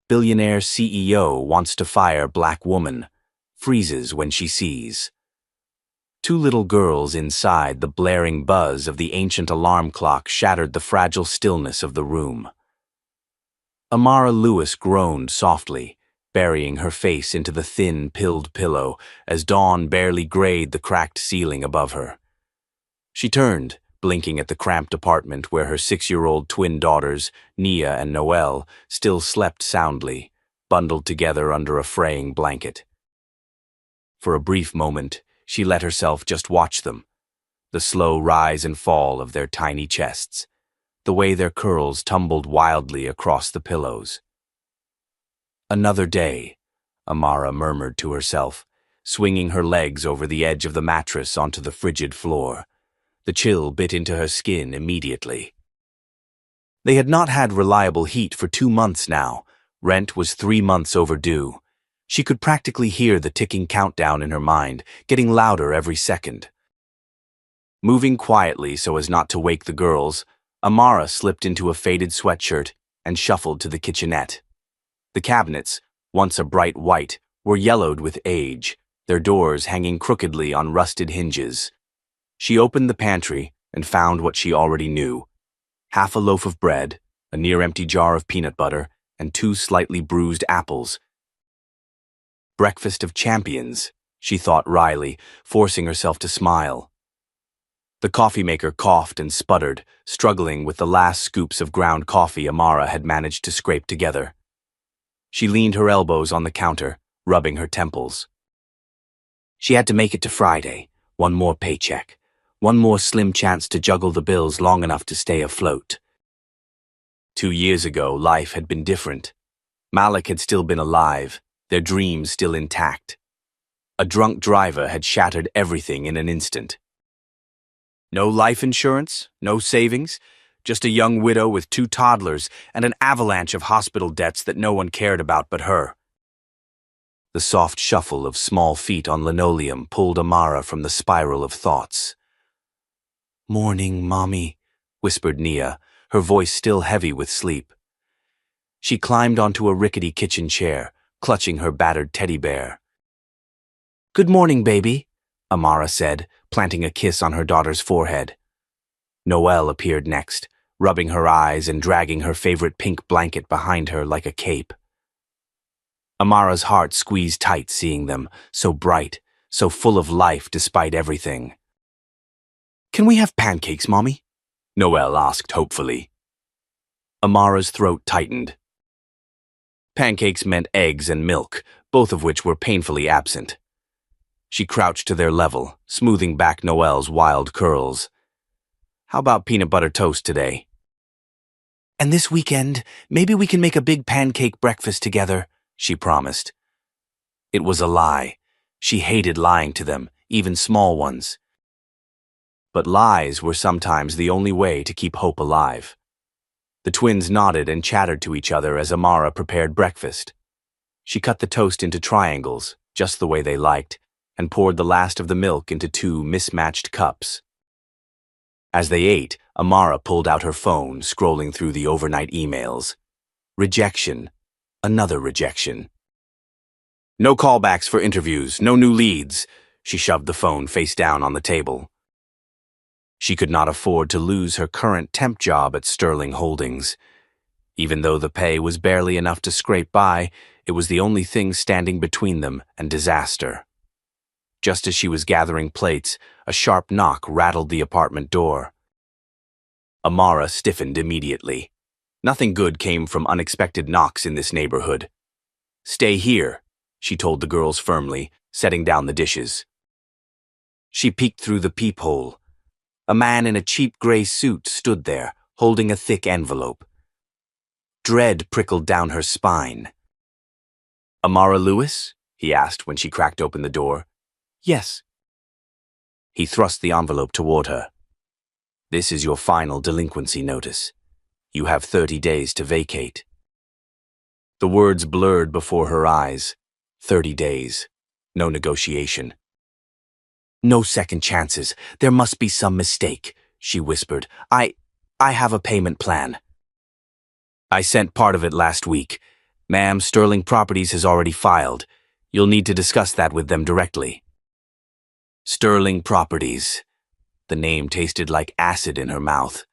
Billionaire CEO wants to fire black woman, freezes when she sees. Two little girls inside, the blaring buzz of the ancient alarm clock shattered the fragile stillness of the room. Amara Lewis groaned softly, burying her face into the thin, pilled pillow as dawn barely grayed the cracked ceiling above her. She turned, blinking at the cramped apartment where her 6-year-old twin daughters, Nia and Noelle, still slept soundly, bundled together under a fraying blanket. For a brief moment, she let herself just watch them, the slow rise and fall of their tiny chests, the way their curls tumbled wildly across the pillows. Another day, Amara murmured to herself, swinging her legs over the edge of the mattress onto the frigid floor. The chill bit into her skin immediately. They had not had reliable heat for 2 months now. Rent was 3 months overdue. She could practically hear the ticking countdown in her mind, getting louder every second. Moving quietly so as not to wake the girls, Amara slipped into a faded sweatshirt and shuffled to the kitchenette. The cabinets, once a bright white, were yellowed with age, their doors hanging crookedly on rusted hinges. She opened the pantry and found what she already knew: half a loaf of bread, a near-empty jar of peanut butter, and 2 slightly bruised apples. Breakfast of champions, she thought wryly, forcing herself to smile. The coffee maker coughed and sputtered, struggling with the last scoops of ground coffee Amara had managed to scrape together. She leaned her elbows on the counter, rubbing her temples. She had to make it to Friday, one more paycheck. One more slim chance to juggle the bills long enough to stay afloat. 2 years ago, life had been different. Malik had still been alive, their dreams still intact. A drunk driver had shattered everything in an instant. No life insurance, no savings, just a young widow with 2 toddlers and an avalanche of hospital debts that no one cared about but her. The soft shuffle of small feet on linoleum pulled Amara from the spiral of thoughts. "Morning, Mommy," whispered Nia, her voice still heavy with sleep. She climbed onto a rickety kitchen chair, clutching her battered teddy bear. "Good morning, baby," Amara said, planting a kiss on her daughter's forehead. Noelle appeared next, rubbing her eyes and dragging her favorite pink blanket behind her like a cape. Amara's heart squeezed tight seeing them, so bright, so full of life despite everything. "Can we have pancakes, Mommy?" Noelle asked hopefully. Amara's throat tightened. Pancakes meant eggs and milk, both of which were painfully absent. She crouched to their level, smoothing back Noelle's wild curls. "How about peanut butter toast today?" "And this weekend, maybe we can make a big pancake breakfast together," she promised. It was a lie. She hated lying to them, even small ones. But lies were sometimes the only way to keep hope alive. The twins nodded and chattered to each other as Amara prepared breakfast. She cut the toast into triangles, just the way they liked, and poured the last of the milk into 2 mismatched cups. As they ate, Amara pulled out her phone, scrolling through the overnight emails. Rejection. Another rejection. "No callbacks for interviews, no new leads." She shoved the phone face down on the table. She could not afford to lose her current temp job at Sterling Holdings. Even though the pay was barely enough to scrape by, it was the only thing standing between them and disaster. Just as she was gathering plates, a sharp knock rattled the apartment door. Amara stiffened immediately. Nothing good came from unexpected knocks in this neighborhood. "Stay here," she told the girls firmly, setting down the dishes. She peeked through the peephole. A man in a cheap gray suit stood there, holding a thick envelope. Dread prickled down her spine. "Amara Lewis?" he asked when she cracked open the door. "Yes." He thrust the envelope toward her. "This is your final delinquency notice. You have 30 days to vacate." The words blurred before her eyes. 30 days. No negotiation. "No second chances. There must be some mistake," she whispered. I have a payment plan." "I sent part of it last week. Ma'am, Sterling Properties has already filed. You'll need to discuss that with them directly. Sterling Properties. The name tasted like acid in her mouth.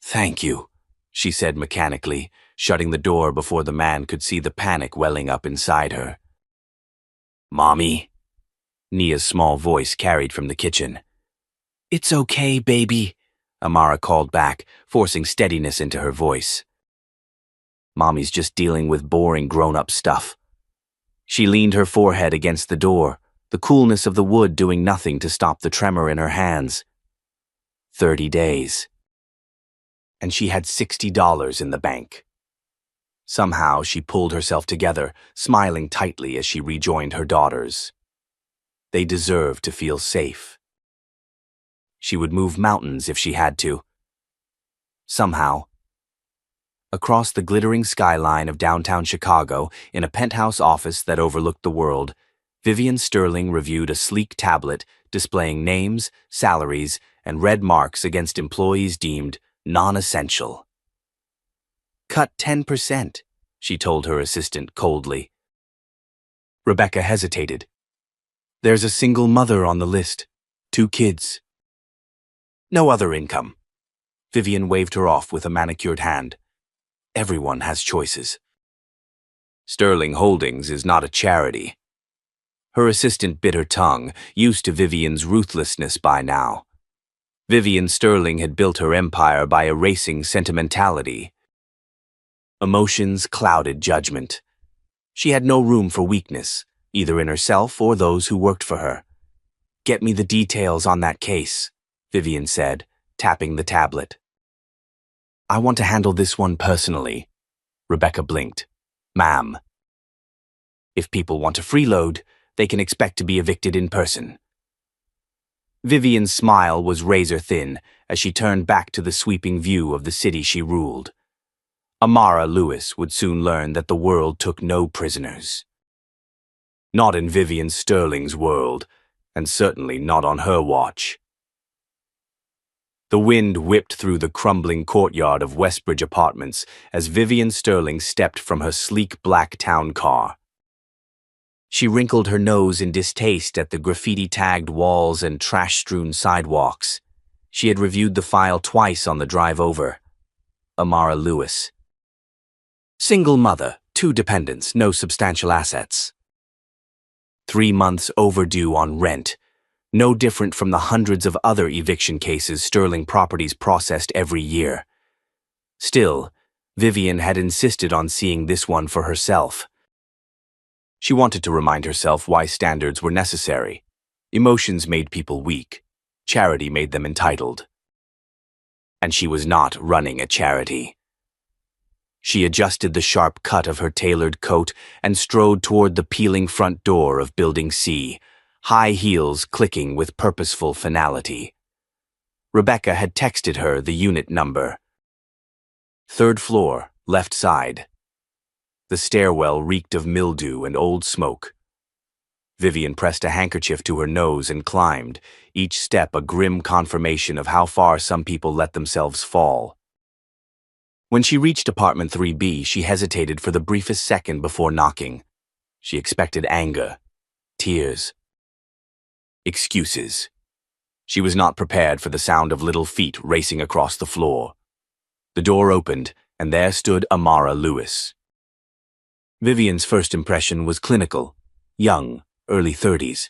Thank you, she said mechanically, shutting the door before the man could see the panic welling up inside her. Mommy? Nia's small voice carried from the kitchen. It's okay, baby, Amara called back, forcing steadiness into her voice. Mommy's just dealing with boring grown-up stuff. She leaned her forehead against the door, the coolness of the wood doing nothing to stop the tremor in her hands. 30 days. And she had $60 in the bank. Somehow she pulled herself together, smiling tightly as she rejoined her daughters. They deserved to feel safe. She would move mountains if she had to. Somehow. Across the glittering skyline of downtown Chicago, in a penthouse office that overlooked the world, Vivian Sterling reviewed a sleek tablet displaying names, salaries, and red marks against employees deemed non-essential. Cut 10%, she told her assistant coldly. Rebecca hesitated. There's a single mother on the list, 2 kids. No other income. Vivian waved her off with a manicured hand. Everyone has choices. Sterling Holdings is not a charity. Her assistant bit her tongue, used to Vivian's ruthlessness by now. Vivian Sterling had built her empire by erasing sentimentality. Emotions clouded judgment. She had no room for weakness, either in herself or those who worked for her. Get me the details on that case, Vivian said, tapping the tablet. I want to handle this one personally. Rebecca blinked. Ma'am. If people want to freeload, they can expect to be evicted in person. Vivian's smile was razor-thin as she turned back to the sweeping view of the city she ruled. Amara Lewis would soon learn that the world took no prisoners. Not in Vivian Sterling's world, and certainly not on her watch. The wind whipped through the crumbling courtyard of Westbridge Apartments as Vivian Sterling stepped from her sleek black town car. She wrinkled her nose in distaste at the graffiti-tagged walls and trash-strewn sidewalks. She had reviewed the file twice on the drive over. Amara Lewis. Single mother, 2 dependents, no substantial assets. 3 months overdue on rent. No different from the hundreds of other eviction cases Sterling Properties processed every year. Still, Vivian had insisted on seeing this one for herself. She wanted to remind herself why standards were necessary. Emotions made people weak. Charity made them entitled. And she was not running a charity. She adjusted the sharp cut of her tailored coat and strode toward the peeling front door of Building C, high heels clicking with purposeful finality. Rebecca had texted her the unit number. 3rd floor, left side. The stairwell reeked of mildew and old smoke. Vivian pressed a handkerchief to her nose and climbed, each step a grim confirmation of how far some people let themselves fall. When she reached apartment 3B, she hesitated for the briefest second before knocking. She expected anger, tears, excuses. She was not prepared for the sound of little feet racing across the floor. The door opened, and there stood Amara Lewis. Vivian's first impression was clinical, young, early 30s.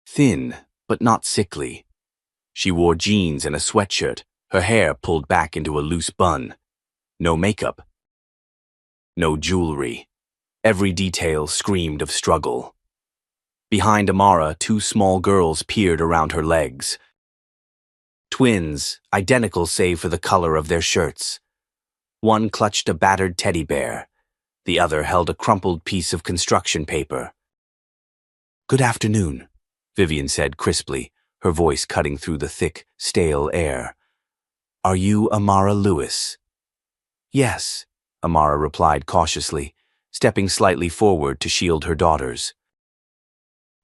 Thin, but not sickly. She wore jeans and a sweatshirt, her hair pulled back into a loose bun. No makeup. No jewelry. Every detail screamed of struggle. Behind Amara, 2 small girls peered around her legs. Twins, identical save for the color of their shirts. One clutched a battered teddy bear. The other held a crumpled piece of construction paper. Good afternoon, Vivian said crisply, her voice cutting through the thick, stale air. Are you Amara Lewis? Yes, Amara replied cautiously, stepping slightly forward to shield her daughters.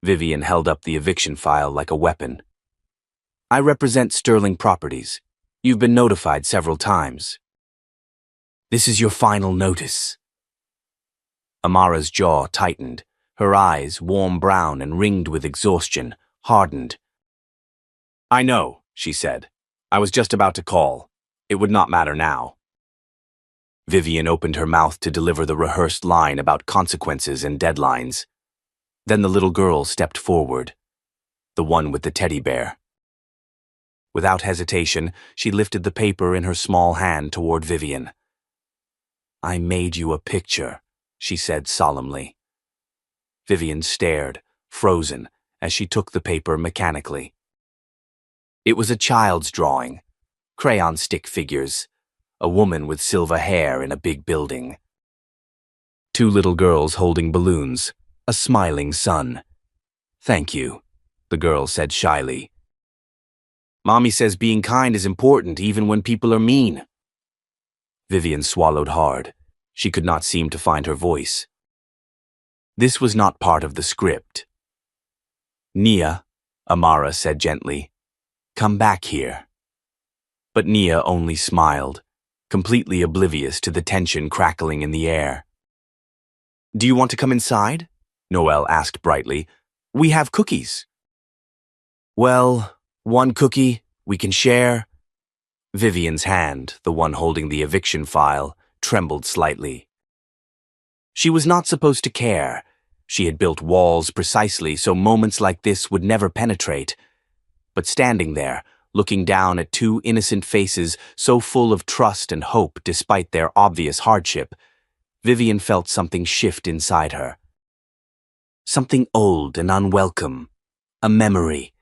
Vivian held up the eviction file like a weapon. I represent Sterling Properties. You've been notified several times. This is your final notice. Amara's jaw tightened. Her eyes, warm brown and ringed with exhaustion, hardened. "I know," she said. "I was just about to call. It would not matter now." Vivian opened her mouth to deliver the rehearsed line about consequences and deadlines. Then the little girl stepped forward, the one with the teddy bear. Without hesitation, she lifted the paper in her small hand toward Vivian. "I made you a picture," she said solemnly. Vivian stared, frozen, as she took the paper mechanically. It was a child's drawing, crayon stick figures, a woman with silver hair in a big building. Two little girls holding balloons, a smiling sun. "Thank you," the girl said shyly. "Mommy says being kind is important even when people are mean." Vivian swallowed hard. She could not seem to find her voice. This was not part of the script. "Nia," Amara said gently, "come back here." But Nia only smiled, completely oblivious to the tension crackling in the air. "Do you want to come inside?" Noelle asked brightly. "We have cookies." "Well, one cookie, we can share." Vivian's hand, the one holding the eviction file, trembled slightly. She was not supposed to care. She had built walls precisely so moments like this would never penetrate. But standing there, looking down at two innocent faces so full of trust and hope despite their obvious hardship, Vivian felt something shift inside her. Something old and unwelcome. A memory.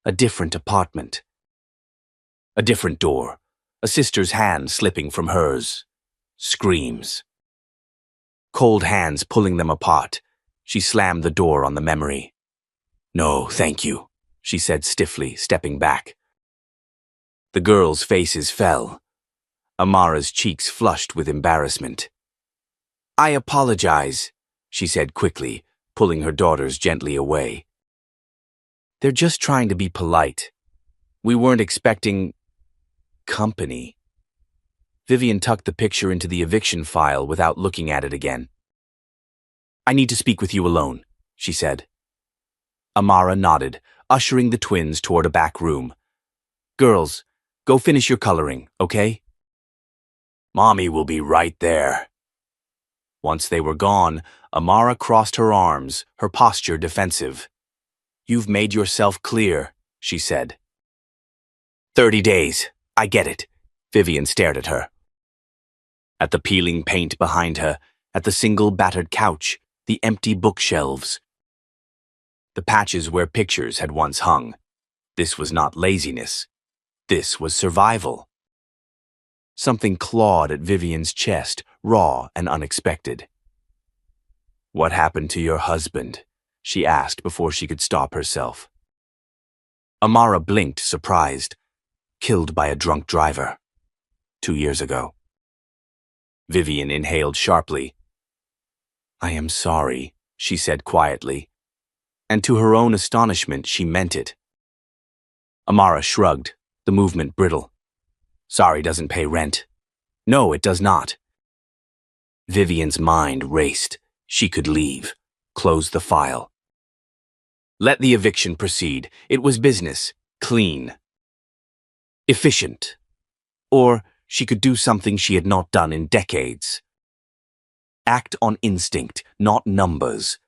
A different apartment. A different door. A sister's hand slipping from hers. Screams. Cold hands pulling them apart. She slammed the door on the memory. "No, thank you," she said stiffly, stepping back. The girls' faces fell. Amara's cheeks flushed with embarrassment. "I apologize," she said quickly, pulling her daughters gently away. "They're just trying to be polite. We weren't expecting company." Vivian tucked the picture into the eviction file without looking at it again. "I need to speak with you alone," she said. Amara nodded, ushering the twins toward a back room. "Girls, go finish your coloring, okay?" "Mommy will be right there." Once they were gone, Amara crossed her arms, her posture defensive. "You've made yourself clear," she said. 30 days. I get it." Vivian stared at her. At the peeling paint behind her, at the single battered couch, the empty bookshelves. The patches where pictures had once hung. This was not laziness. This was survival. Something clawed at Vivian's chest, raw and unexpected. "What happened to your husband?" she asked before she could stop herself. Amara blinked, surprised. "Killed by a drunk driver. 2 years ago." Vivian inhaled sharply. "I am sorry," she said quietly. And to her own astonishment, she meant it. Amara shrugged, the movement brittle. "Sorry doesn't pay rent." "No, it does not." Vivian's mind raced. She could leave. Close the file. Let the eviction proceed. It was business. Clean. Efficient. Or she could do something she had not done in decades. Act on instinct, not numbers.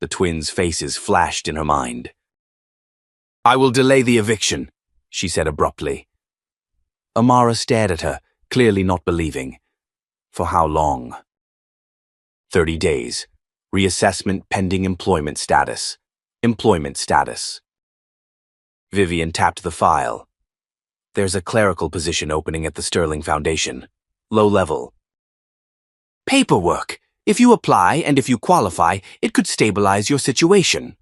The twins' faces flashed in her mind. "I will delay the eviction," she said abruptly. Amara stared at her, clearly not believing. For how long? 30 days. Reassessment pending employment status. Employment status. Vivian tapped the file. "There's a clerical position opening at the Sterling Foundation. Low level." "Paperwork. If you apply and if you qualify, it could stabilize your situation."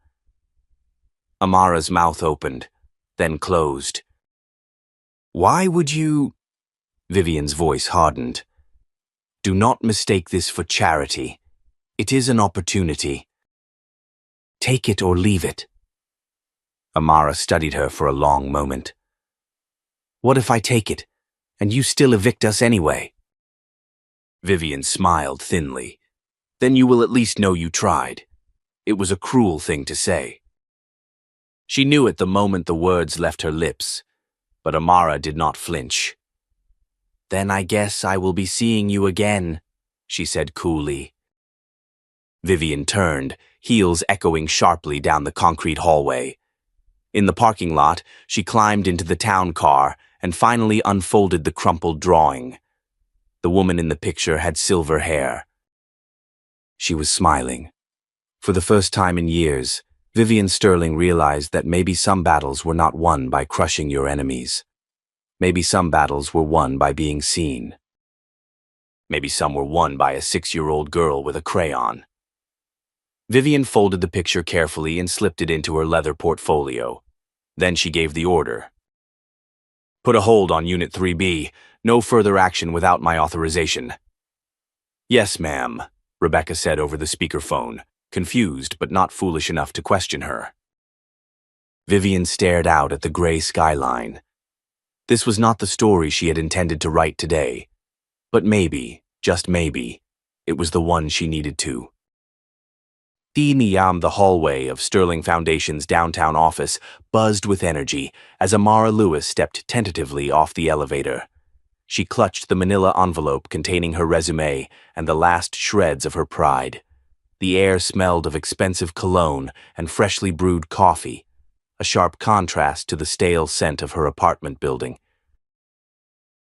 Amara's mouth opened, then closed. "Why would you—" Vivian's voice hardened. "Do not mistake this for charity. It is an opportunity. Take it or leave it." Amara studied her for a long moment. "What if I take it, and you still evict us anyway?" Vivian smiled thinly. Then you will at least know you tried. It was a cruel thing to say. She knew it the moment the words left her lips, but Amara did not flinch. Then I guess I will be seeing you again, she said coolly. Vivian turned, heels echoing sharply down the concrete hallway. In the parking lot, she climbed into the town car and finally unfolded the crumpled drawing. The woman in the picture had silver hair. She was smiling. For the first time in years, Vivian Sterling realized that maybe some battles were not won by crushing your enemies. Maybe some battles were won by being seen. Maybe some were won by a 6-year-old girl with a crayon. Vivian folded the picture carefully and slipped it into her leather portfolio. Then she gave the order. Put a hold on Unit 3B. No further action without my authorization. Yes, ma'am, Rebecca said over the speakerphone, confused but not foolish enough to question her. Vivian stared out at the gray skyline. This was not the story she had intended to write today. But maybe, just maybe, it was the one she needed to. The hallway of Sterling Foundation's downtown office buzzed with energy as Amara Lewis stepped tentatively off the elevator. She clutched the manila envelope containing her resume and the last shreds of her pride. The air smelled of expensive cologne and freshly brewed coffee, a sharp contrast to the stale scent of her apartment building.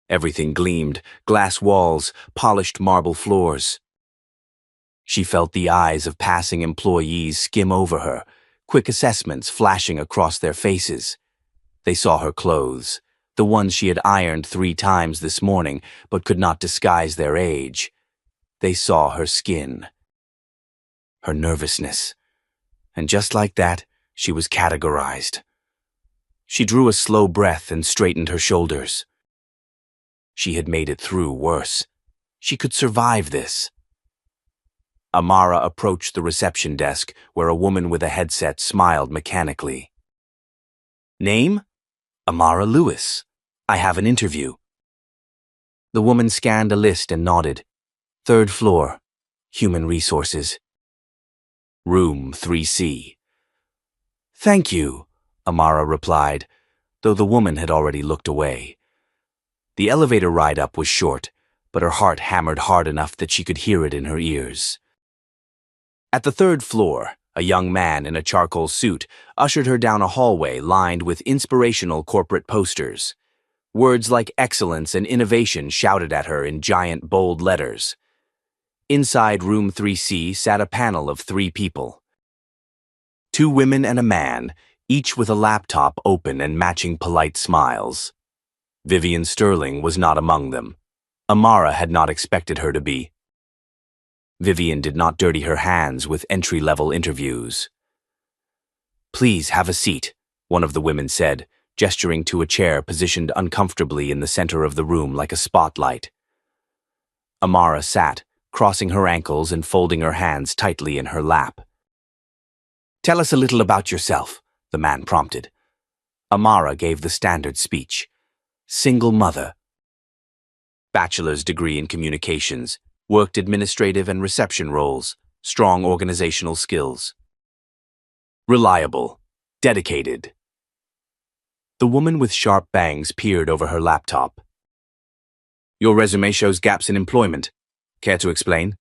Everything gleamed, glass walls, polished marble floors. She felt the eyes of passing employees skim over her, quick assessments flashing across their faces. They saw her clothes, the ones she had ironed 3 times this morning but could not disguise their age. They saw her skin, her nervousness, and just like that, she was categorized. She drew a slow breath and straightened her shoulders. She had made it through worse. She could survive this. Amara approached the reception desk, where a woman with a headset smiled mechanically. Name? Amara Lewis. I have an interview. The woman scanned a list and nodded. 3rd floor. Human Resources. Room 3C. Thank you, Amara replied, though the woman had already looked away. The elevator ride up was short, but her heart hammered hard enough that she could hear it in her ears. At the 3rd floor, a young man in a charcoal suit ushered her down a hallway lined with inspirational corporate posters. Words like excellence and innovation shouted at her in giant, bold letters. Inside room 3C sat a panel of 3 people. 2 women and a man, each with a laptop open and matching polite smiles. Vivian Sterling was not among them. Amara had not expected her to be. Vivian did not dirty her hands with entry-level interviews. Please have a seat, one of the women said, gesturing to a chair positioned uncomfortably in the center of the room like a spotlight. Amara sat, crossing her ankles and folding her hands tightly in her lap. Tell us a little about yourself, the man prompted. Amara gave the standard speech. Single mother. Bachelor's degree in communications. Worked administrative and reception roles, strong organizational skills. Reliable, dedicated. The woman with sharp bangs peered over her laptop. Your resume shows gaps in employment. Care to explain?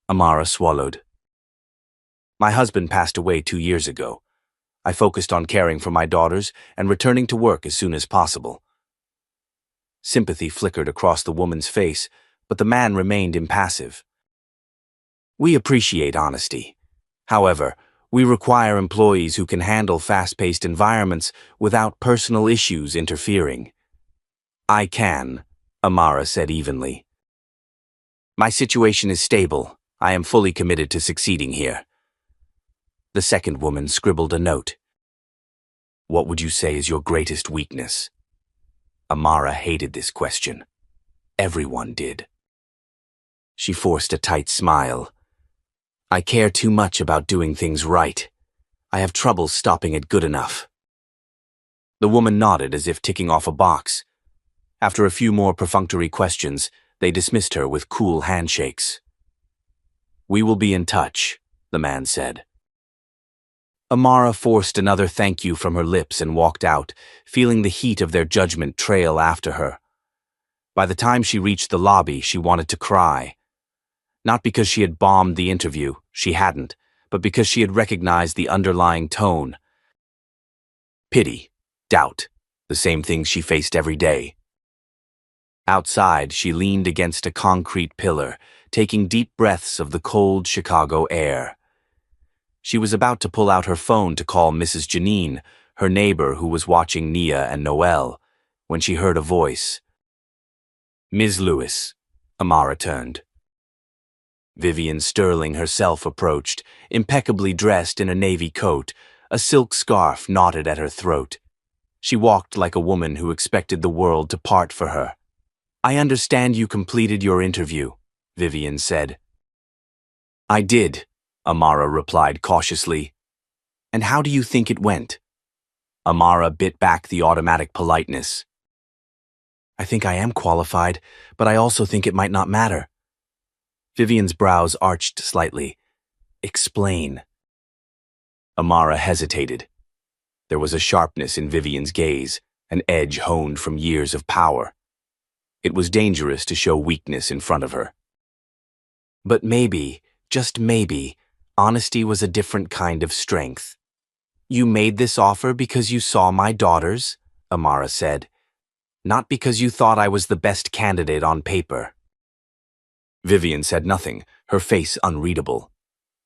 Amara swallowed. My husband passed away 2 years ago. I focused on caring for my daughters and returning to work as soon as possible. Sympathy flickered across the woman's face, but the man remained impassive. We appreciate honesty. However, we require employees who can handle fast-paced environments without personal issues interfering. I can, Amara said evenly. My situation is stable. I am fully committed to succeeding here. The second woman scribbled a note. What would you say is your greatest weakness? Amara hated this question. Everyone did. She forced a tight smile. I care too much about doing things right. I have trouble stopping it good enough. The woman nodded as if ticking off a box. After a few more perfunctory questions, they dismissed her with cool handshakes. "We will be in touch," the man said. Amara forced another thank you from her lips and walked out, feeling the heat of their judgment trail after her. By the time she reached the lobby, she wanted to cry. Not because she had bombed the interview, she hadn't, but because she had recognized the underlying tone. Pity, doubt, the same things she faced every day. Outside, she leaned against a concrete pillar, taking deep breaths of the cold Chicago air. She was about to pull out her phone to call Mrs. Janine, her neighbor who was watching Nia and Noel, when she heard a voice. "Ms. Lewis," Amara turned. Vivian Sterling herself approached, impeccably dressed in a navy coat, a silk scarf knotted at her throat. She walked like a woman who expected the world to part for her. "I understand you completed your interview," Vivian said. "I did," Amara replied cautiously. "And how do you think it went?" Amara bit back the automatic politeness. "I think I am qualified, but I also think it might not matter." Vivian's brows arched slightly. "Explain." Amara hesitated. There was a sharpness in Vivian's gaze, an edge honed from years of power. It was dangerous to show weakness in front of her. But maybe, just maybe, honesty was a different kind of strength. "You made this offer because you saw my daughters," Amara said. "Not because you thought I was the best candidate on paper." Vivian said nothing, her face unreadable.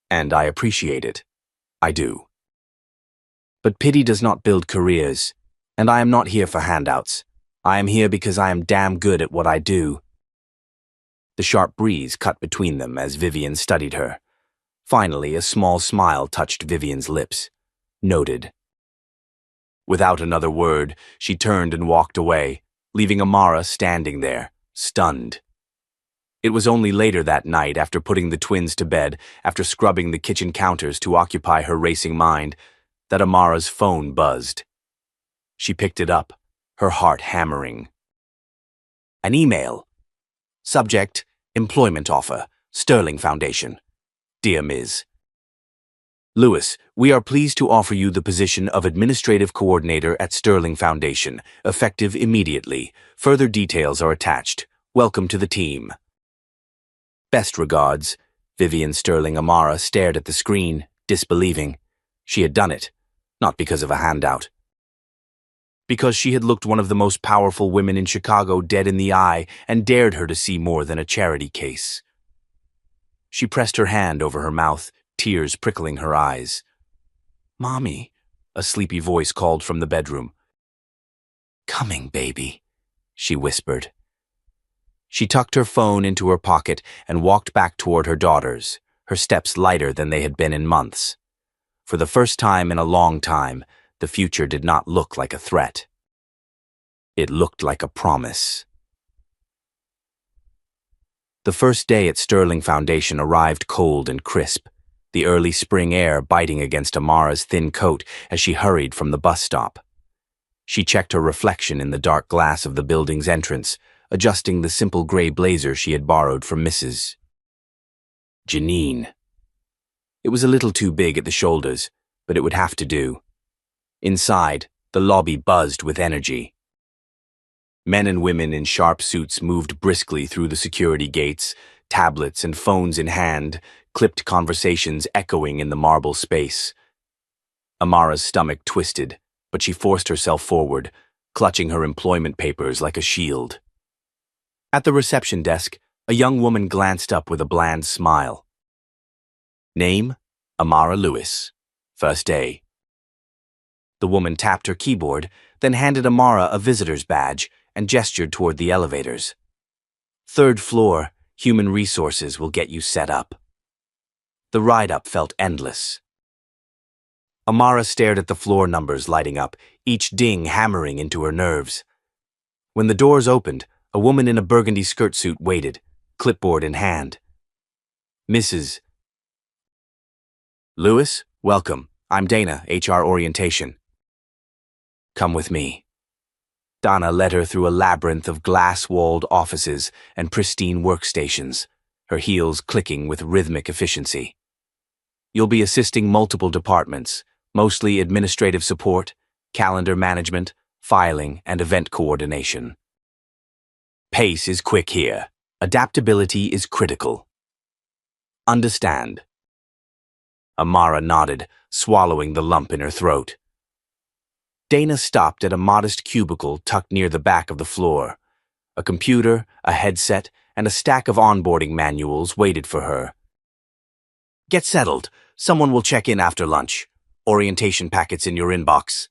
"And I appreciate it. I do. But pity does not build careers, and I am not here for handouts. I am here because I am damn good at what I do." The sharp breeze cut between them as Vivian studied her. Finally, a small smile touched Vivian's lips. Noted. Without another word, she turned and walked away, leaving Amara standing there, stunned. It was only later that night, after putting the twins to bed, after scrubbing the kitchen counters to occupy her racing mind, that Amara's phone buzzed. She picked it up, her heart hammering. An email. Subject, employment offer, Sterling Foundation. Dear Ms. Lewis, we are pleased to offer you the position of Administrative Coordinator at Sterling Foundation, effective immediately. Further details are attached. Welcome to the team. Best regards. Vivian Sterling. Amara stared at the screen, disbelieving. She had done it, not because of a handout. Because she had looked one of the most powerful women in Chicago dead in the eye and dared her to see more than a charity case. She pressed her hand over her mouth, tears prickling her eyes. "Mommy," a sleepy voice called from the bedroom. "Coming, baby," she whispered. She tucked her phone into her pocket and walked back toward her daughters, her steps lighter than they had been in months. For the first time in a long time, the future did not look like a threat. It looked like a promise. The first day at Sterling Foundation arrived cold and crisp, the early spring air biting against Amara's thin coat as she hurried from the bus stop. She checked her reflection in the dark glass of the building's entrance, adjusting the simple gray blazer she had borrowed from Mrs. Janine. It was a little too big at the shoulders, but it would have to do. Inside, the lobby buzzed with energy. Men and women in sharp suits moved briskly through the security gates, tablets and phones in hand, clipped conversations echoing in the marble space. Amara's stomach twisted, but she forced herself forward, clutching her employment papers like a shield. At the reception desk, a young woman glanced up with a bland smile. Name, Amara Lewis. First day. The woman tapped her keyboard, then handed Amara a visitor's badge and gestured toward the elevators. Third floor, human resources will get you set up. The ride-up felt endless. Amara stared at the floor numbers lighting up, each ding hammering into her nerves. When the doors opened, a woman in a burgundy skirt suit waited, clipboard in hand. Mrs. Lewis, welcome. I'm Dana, HR Orientation. Come with me. Dana led her through a labyrinth of glass-walled offices and pristine workstations. her heels clicking with rhythmic efficiency. You'll be assisting multiple departments, mostly administrative support, calendar management, filing, and event coordination. Pace is quick here. Adaptability is critical. Understand? Amara nodded, swallowing the lump in her throat. Dana stopped at a modest cubicle tucked near the back of the floor. A computer, a headset, and a stack of onboarding manuals waited for her. Get settled. Someone will check in after lunch. Orientation packets in your inbox.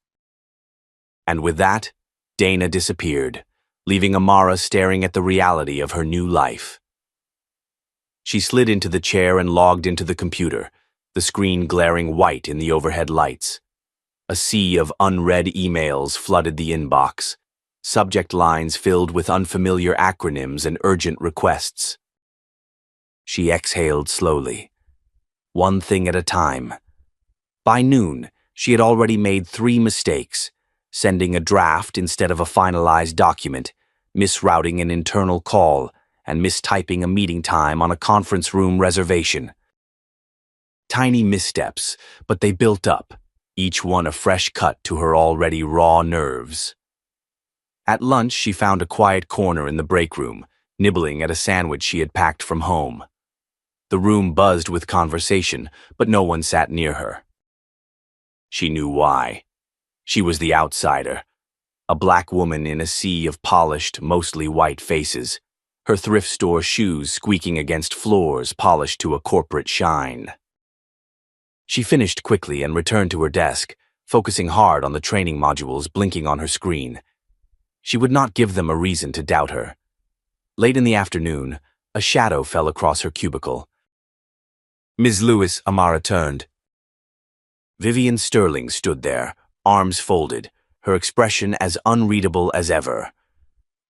And with that, Dana disappeared, leaving Amara staring at the reality of her new life. She slid into the chair and logged into the computer, the screen glaring white in the overhead lights. A sea of unread emails flooded the inbox, subject lines filled with unfamiliar acronyms and urgent requests. She exhaled slowly, one thing at a time. By noon, she had already made 3 mistakes: sending a draft instead of a finalized document, misrouting an internal call, and mistyping a meeting time on a conference room reservation. Tiny missteps, but they built up, each one a fresh cut to her already raw nerves. At lunch, she found a quiet corner in the break room, nibbling at a sandwich she had packed from home. The room buzzed with conversation, but no one sat near her. She knew why. She was the outsider, a black woman in a sea of polished, mostly white faces, her thrift store shoes squeaking against floors polished to a corporate shine. She finished quickly and returned to her desk, focusing hard on the training modules blinking on her screen. She would not give them a reason to doubt her. Late in the afternoon, a shadow fell across her cubicle. Ms. Lewis, Amara turned. Vivian Sterling stood there, arms folded, her expression as unreadable as ever.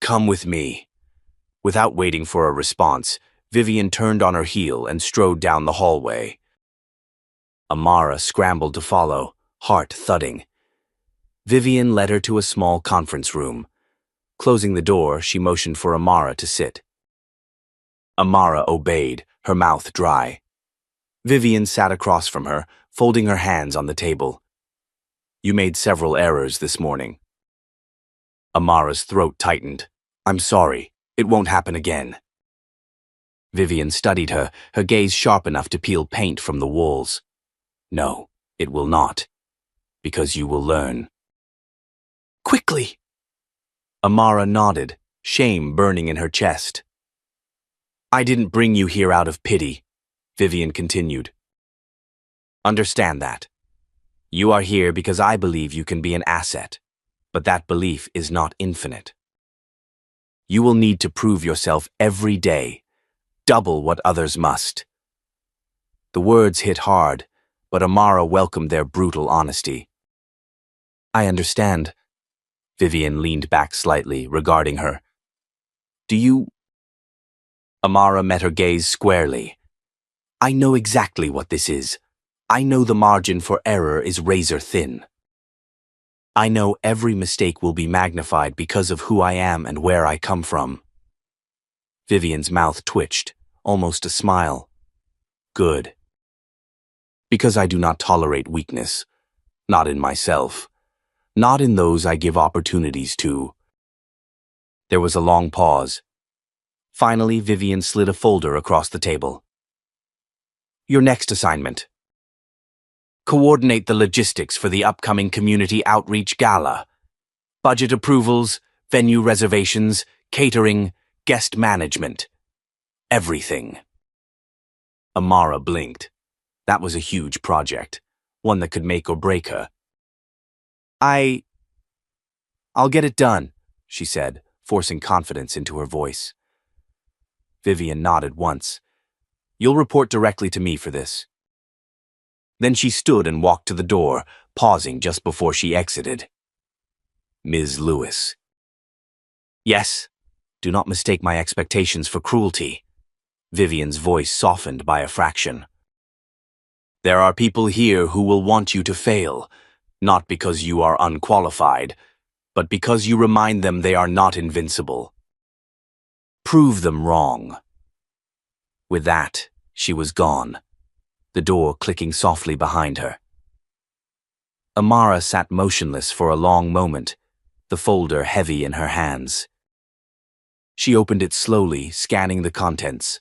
Come with me. Without waiting for a response, Vivian turned on her heel and strode down the hallway. Amara scrambled to follow, heart thudding. Vivian led her to a small conference room. Closing the door, she motioned for Amara to sit. Amara obeyed, her mouth dry. Vivian sat across from her, folding her hands on the table. You made several errors this morning. Amara's throat tightened. I'm sorry. It won't happen again. Vivian studied her, her gaze sharp enough to peel paint from the walls. No, it will not. Because you will learn. Quickly! Amara nodded, shame burning in her chest. I didn't bring you here out of pity, Vivian continued. Understand that. You are here because I believe you can be an asset, but that belief is not infinite. You will need to prove yourself every day, double what others must. The words hit hard, but Amara welcomed their brutal honesty. I understand. Vivian leaned back slightly, regarding her. Do you... Amara met her gaze squarely. I know exactly what this is. I know the margin for error is razor thin. I know every mistake will be magnified because of who I am and where I come from. Vivian's mouth twitched, almost a smile. Good. Because I do not tolerate weakness. Not in myself. Not in those I give opportunities to. There was a long pause. Finally, Vivian slid a folder across the table. Your next assignment. Coordinate the logistics for the upcoming Community Outreach Gala. Budget approvals, venue reservations, catering, guest management. Everything. Amara blinked. That was a huge project, one that could make or break her. I'll get it done, she said, forcing confidence into her voice. Vivian nodded once. You'll report directly to me for this. Then she stood and walked to the door, pausing just before she exited. Ms. Lewis. Yes, do not mistake my expectations for cruelty. Vivian's voice softened by a fraction. There are people here who will want you to fail, not because you are unqualified, but because you remind them they are not invincible. Prove them wrong. With that, she was gone, the door clicking softly behind her. Amara sat motionless for a long moment, the folder heavy in her hands. She opened it slowly, scanning the contents.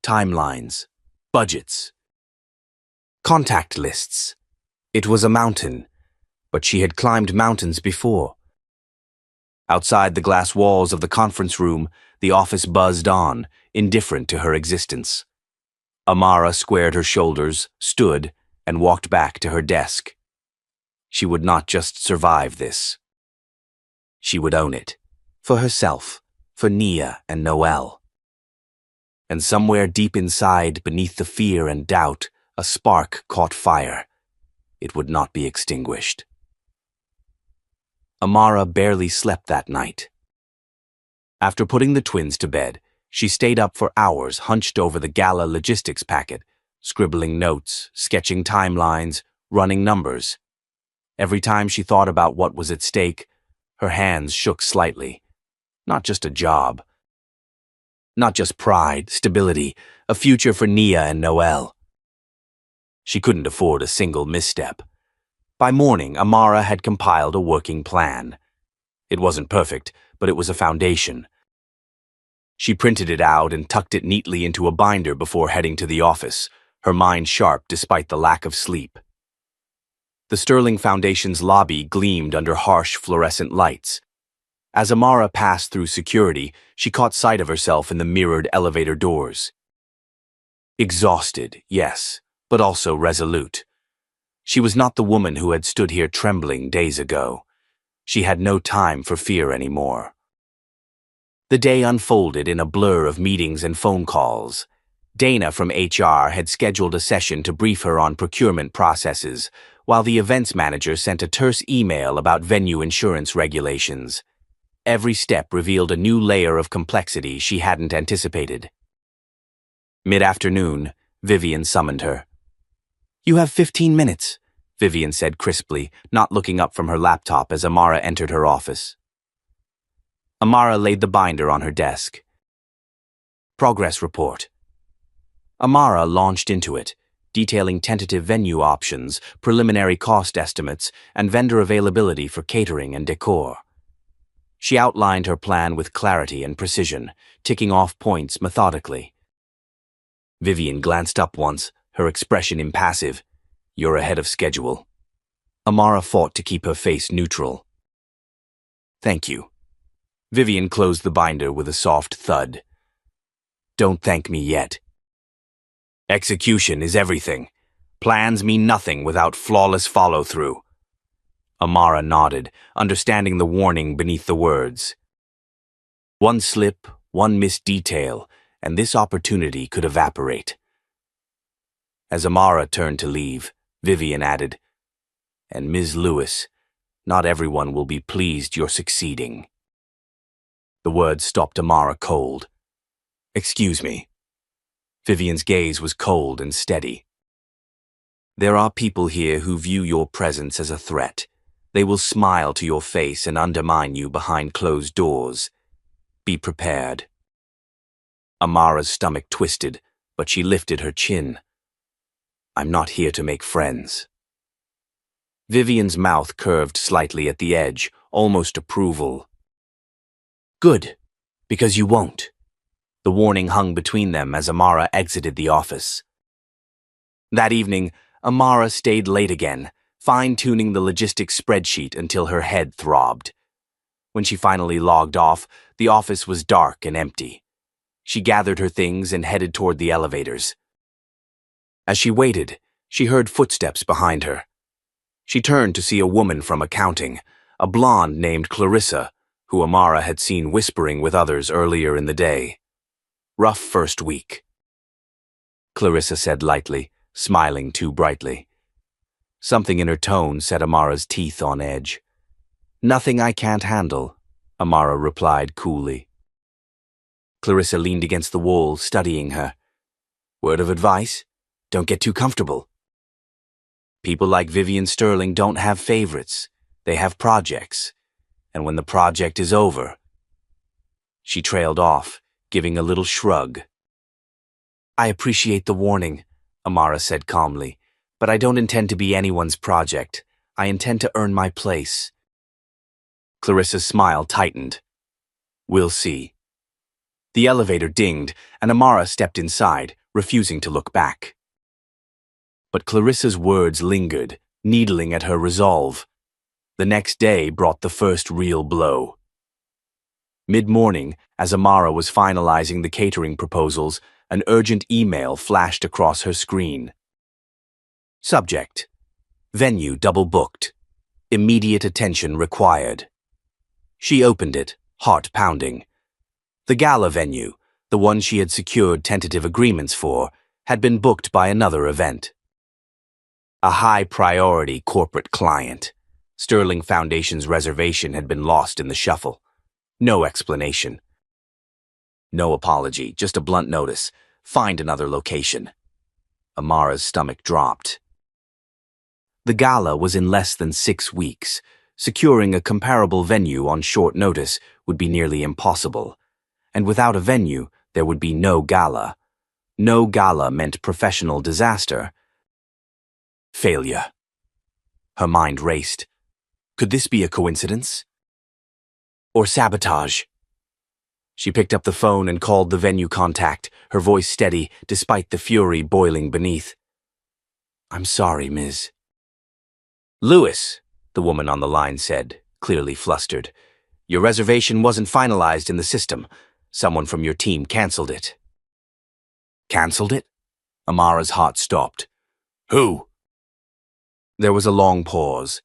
Timelines, budgets, contact lists. It was a mountain, but she had climbed mountains before. Outside the glass walls of the conference room, the office buzzed on, indifferent to her existence. Amara squared her shoulders, stood, and walked back to her desk. She would not just survive this. She would own it. For herself, for Nia and Noelle. And somewhere deep inside, beneath the fear and doubt, a spark caught fire. It would not be extinguished. Amara barely slept that night. After putting the twins to bed, she stayed up for hours hunched over the gala logistics packet, scribbling notes, sketching timelines, running numbers. Every time she thought about what was at stake, her hands shook slightly. Not just a job. Not just pride, stability, a future for Nia and Noelle. She couldn't afford a single misstep. By morning, Amara had compiled a working plan. It wasn't perfect, but it was a foundation. She printed it out and tucked it neatly into a binder before heading to the office, her mind sharp despite the lack of sleep. The Sterling Foundation's lobby gleamed under harsh fluorescent lights. As Amara passed through security, she caught sight of herself in the mirrored elevator doors. Exhausted, yes, but also resolute. She was not the woman who had stood here trembling days ago. She had no time for fear anymore. The day unfolded in a blur of meetings and phone calls. Dana from HR had scheduled a session to brief her on procurement processes, while the events manager sent a terse email about venue insurance regulations. Every step revealed a new layer of complexity she hadn't anticipated. Mid-afternoon, Vivian summoned her. "You have 15 minutes, Vivian said crisply, not looking up from her laptop as Amara entered her office. Amara laid the binder on her desk. Progress report. Amara launched into it, detailing tentative venue options, preliminary cost estimates, and vendor availability for catering and decor. She outlined her plan with clarity and precision, ticking off points methodically. Vivian glanced up once, her expression impassive. "You're ahead of schedule." Amara fought to keep her face neutral. "Thank you." Vivian closed the binder with a soft thud. "Don't thank me yet. Execution is everything. Plans mean nothing without flawless follow-through." Amara nodded, understanding the warning beneath the words. One slip, one missed detail, and this opportunity could evaporate. As Amara turned to leave, Vivian added, "And Ms. Lewis, not everyone will be pleased you're succeeding." The words stopped Amara cold. "Excuse me." Vivian's gaze was cold and steady. "There are people here who view your presence as a threat. They will smile to your face and undermine you behind closed doors. Be prepared." Amara's stomach twisted, but she lifted her chin. "I'm not here to make friends." Vivian's mouth curved slightly at the edge, almost approval. "Good, because you won't." The warning hung between them as Amara exited the office. That evening, Amara stayed late again, fine-tuning the logistics spreadsheet until her head throbbed. When she finally logged off, the office was dark and empty. She gathered her things and headed toward the elevators. As she waited, she heard footsteps behind her. She turned to see a woman from accounting, a blonde named Clarissa, who Amara had seen whispering with others earlier in the day. "Rough first week," Clarissa said lightly, smiling too brightly. Something in her tone set Amara's teeth on edge. "Nothing I can't handle," Amara replied coolly. Clarissa leaned against the wall, studying her. "Word of advice? Don't get too comfortable. People like Vivian Sterling don't have favorites. They have projects. And when the project is over..." She trailed off, giving a little shrug. I appreciate the warning, Amara said calmly, but I don't intend to be anyone's project. I intend to earn my place. Clarissa's smile tightened. We'll see. The elevator dinged, and Amara stepped inside, refusing to look back. But Clarissa's words lingered, needling at her resolve. The next day brought the first real blow. Mid-morning, as Amara was finalizing the catering proposals, an urgent email flashed across her screen. Subject: Venue double booked. Immediate attention required. She opened it, heart pounding. The gala venue, the one she had secured tentative agreements for, had been booked by another event. A high-priority corporate client. Sterling Foundation's reservation had been lost in the shuffle. No explanation. No apology, just a blunt notice. Find another location. Amara's stomach dropped. The gala was in less than 6 weeks. Securing a comparable venue on short notice would be nearly impossible. And without a venue, there would be no gala. No gala meant professional disaster. Failure. Her mind raced. Could this be a coincidence? Or sabotage? She picked up the phone and called the venue contact, her voice steady despite the fury boiling beneath. I'm sorry, Ms. Lewis, the woman on the line said, clearly flustered. Your reservation wasn't finalized in the system. Someone from your team canceled it. Canceled it? Amara's heart stopped. Who? There was a long pause.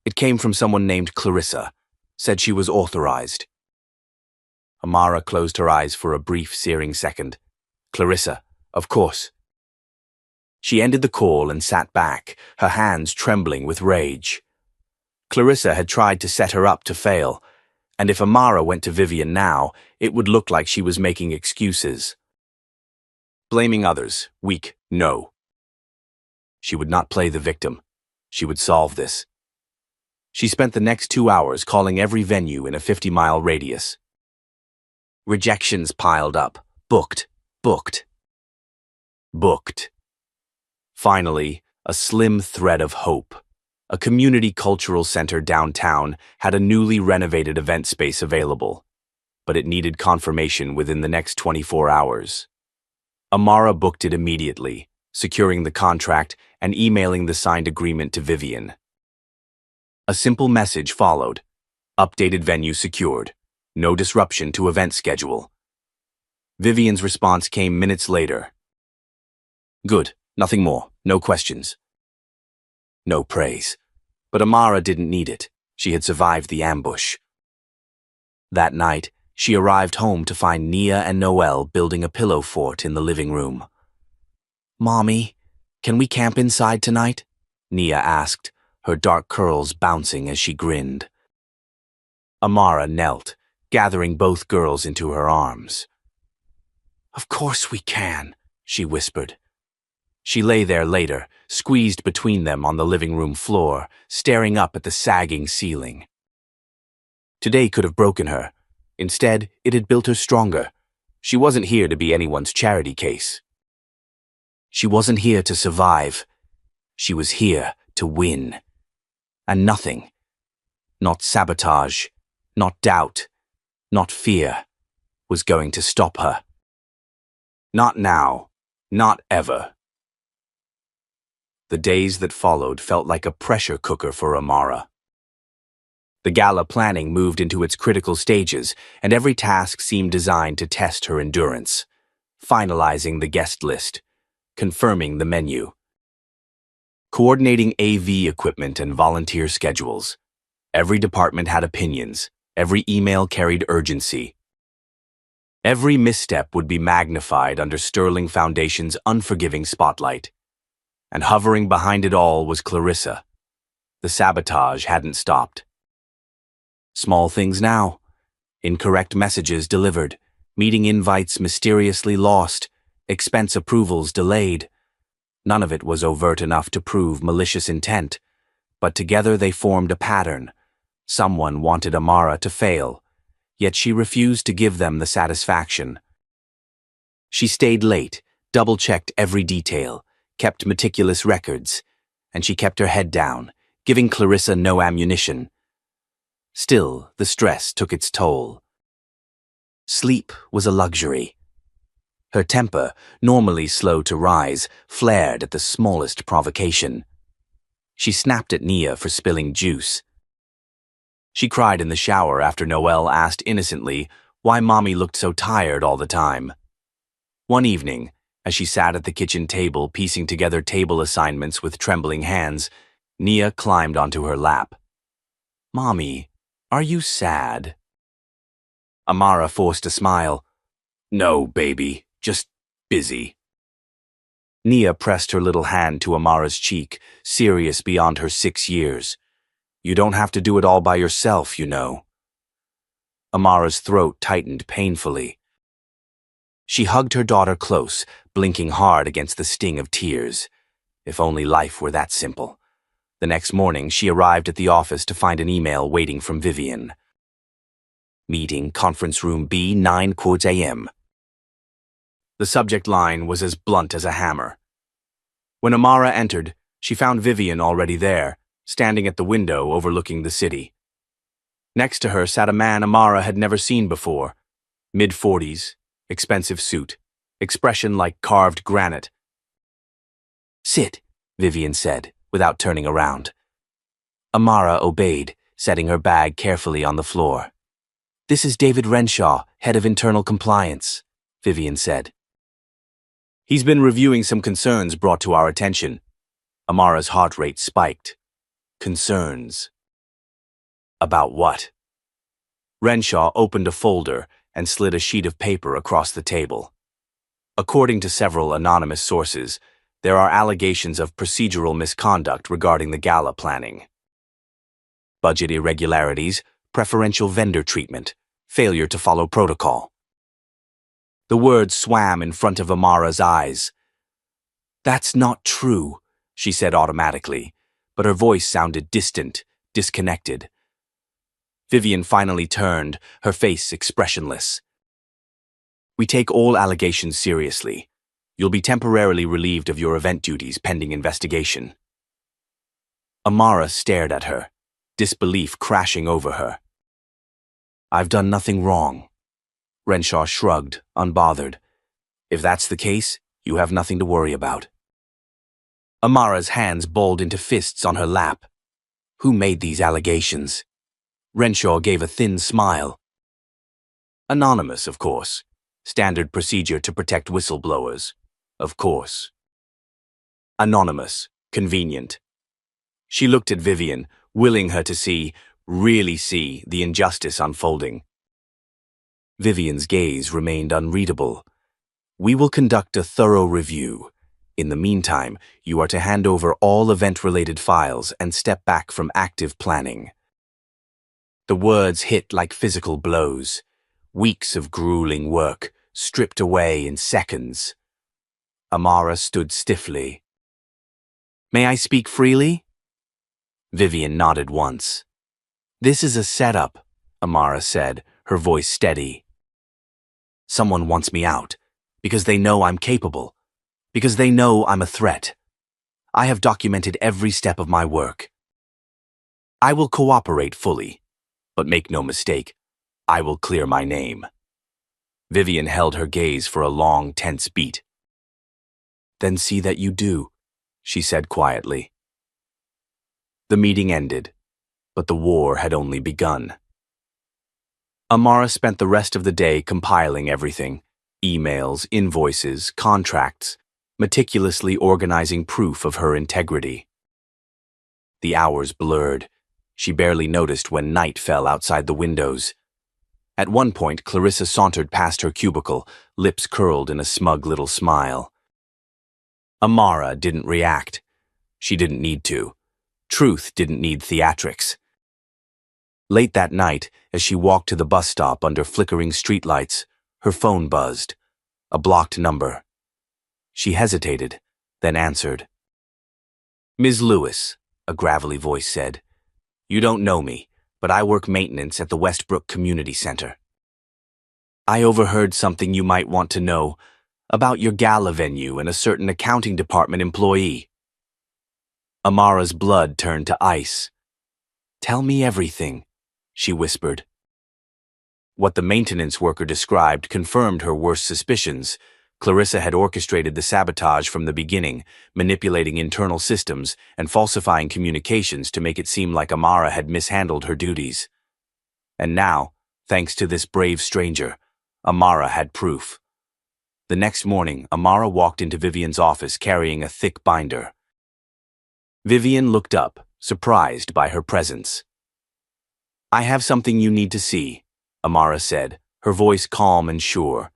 It came from someone named Clarissa. Said she was authorized. Amara closed her eyes for a brief, searing second. Clarissa, of course. She ended the call and sat back, her hands trembling with rage. Clarissa had tried to set her up to fail, and if Amara went to Vivian now, it would look like she was making excuses. Blaming others, weak, no. She would not play the victim. She would solve this. She spent the next 2 hours calling every venue in a 50-mile radius. Rejections piled up. Booked. Booked. Booked. Finally, a slim thread of hope. A community cultural center downtown had a newly renovated event space available, but it needed confirmation within the next 24 hours. Amara booked it immediately, securing the contract and emailing the signed agreement to Vivian. A simple message followed. Updated venue secured. No disruption to event schedule. Vivian's response came minutes later. Good, nothing more, no questions. No praise. But Amara didn't need it. She had survived the ambush. That night, she arrived home to find Nia and Noelle building a pillow fort in the living room. Mommy, can we camp inside tonight? Nia asked, her dark curls bouncing as she grinned. Amara knelt, gathering both girls into her arms. Of course we can, she whispered. She lay there later, squeezed between them on the living room floor, staring up at the sagging ceiling. Today could have broken her. Instead, it had built her stronger. She wasn't here to be anyone's charity case. She wasn't here to survive. She was here to win. And nothing, not sabotage, not doubt, not fear, was going to stop her. Not now, not ever. The days that followed felt like a pressure cooker for Amara. The gala planning moved into its critical stages, and every task seemed designed to test her endurance. Finalizing the guest list, confirming the menu, coordinating AV equipment and volunteer schedules. Every department had opinions. Every email carried urgency. Every misstep would be magnified under Sterling Foundation's unforgiving spotlight. And hovering behind it all was Clarissa. The sabotage hadn't stopped. Small things now. Incorrect messages delivered, meeting invites mysteriously lost, expense approvals delayed. None of it was overt enough to prove malicious intent, but together they formed a pattern. Someone wanted Amara to fail, yet she refused to give them the satisfaction. She stayed late, double-checked every detail, kept meticulous records, and she kept her head down, giving Clarissa no ammunition. Still, the stress took its toll. Sleep was a luxury. Her temper, normally slow to rise, flared at the smallest provocation. She snapped at Nia for spilling juice. She cried in the shower after Noelle asked innocently why Mommy looked so tired all the time. One evening, as she sat at the kitchen table piecing together table assignments with trembling hands, Nia climbed onto her lap. "Mommy, are you sad?" Amara forced a smile. "No, baby, just busy." Nia pressed her little hand to Amara's cheek, serious beyond her 6 years. "You don't have to do it all by yourself, you know." Amara's throat tightened painfully. She hugged her daughter close, blinking hard against the sting of tears. If only life were that simple. The next morning, she arrived at the office to find an email waiting from Vivian. "Meeting, conference room B, 9 a.m. The subject line was as blunt as a hammer. When Amara entered, she found Vivian already there, standing at the window overlooking the city. Next to her sat a man Amara had never seen before, mid-40s, expensive suit, expression like carved granite. "Sit," Vivian said, without turning around. Amara obeyed, setting her bag carefully on the floor. "This is David Renshaw, head of internal compliance," Vivian said. "He's been reviewing some concerns brought to our attention." Amara's heart rate spiked. Concerns. About what? Renshaw opened a folder and slid a sheet of paper across the table. According to several anonymous sources, there are allegations of procedural misconduct regarding the gala planning. Budget irregularities, preferential vendor treatment, failure to follow protocol. The words swam in front of Amara's eyes. "That's not true," she said automatically, but her voice sounded distant, disconnected. Vivian finally turned, her face expressionless. "We take all allegations seriously. You'll be temporarily relieved of your event duties pending investigation." Amara stared at her, disbelief crashing over her. "I've done nothing wrong." Renshaw shrugged, unbothered. "If that's the case, you have nothing to worry about." Amara's hands balled into fists on her lap. "Who made these allegations?" Renshaw gave a thin smile. "Anonymous, of course. Standard procedure to protect whistleblowers. Of course." Anonymous. Convenient. She looked at Vivian, willing her to see, really see, the injustice unfolding. Vivian's gaze remained unreadable. "We will conduct a thorough review. In the meantime, you are to hand over all event-related files and step back from active planning." The words hit like physical blows. Weeks of grueling work, stripped away in seconds. Amara stood stiffly. "May I speak freely?" Vivian nodded once. "This is a setup," Amara said, her voice steady. "Someone wants me out, because they know I'm capable, because they know I'm a threat. I have documented every step of my work. I will cooperate fully, but make no mistake, I will clear my name." Vivian held her gaze for a long, tense beat. "Then see that you do," she said quietly. The meeting ended, but the war had only begun. Amara spent the rest of the day compiling everything: emails, invoices, contracts, meticulously organizing proof of her integrity. The hours blurred. She barely noticed when night fell outside the windows. At one point, Clarissa sauntered past her cubicle, lips curled in a smug little smile. Amara didn't react. She didn't need to. Truth didn't need theatrics. Late that night, as she walked to the bus stop under flickering streetlights, her phone buzzed. A blocked number. She hesitated, then answered. "Ms. Lewis," a gravelly voice said. "You don't know me, but I work maintenance at the Westbrook Community Center. I overheard something you might want to know. About your gala venue and a certain accounting department employee. Amara's blood turned to ice. Tell me everything, she whispered. What the maintenance worker described confirmed her worst suspicions. Clarissa had orchestrated the sabotage from the beginning, manipulating internal systems and falsifying communications to make it seem like Amara had mishandled her duties. And now, thanks to this brave stranger, Amara had proof. The next morning, Amara walked into Vivian's office carrying a thick binder. Vivian looked up, surprised by her presence. I have something you need to see, Amara said, her voice calm and sure.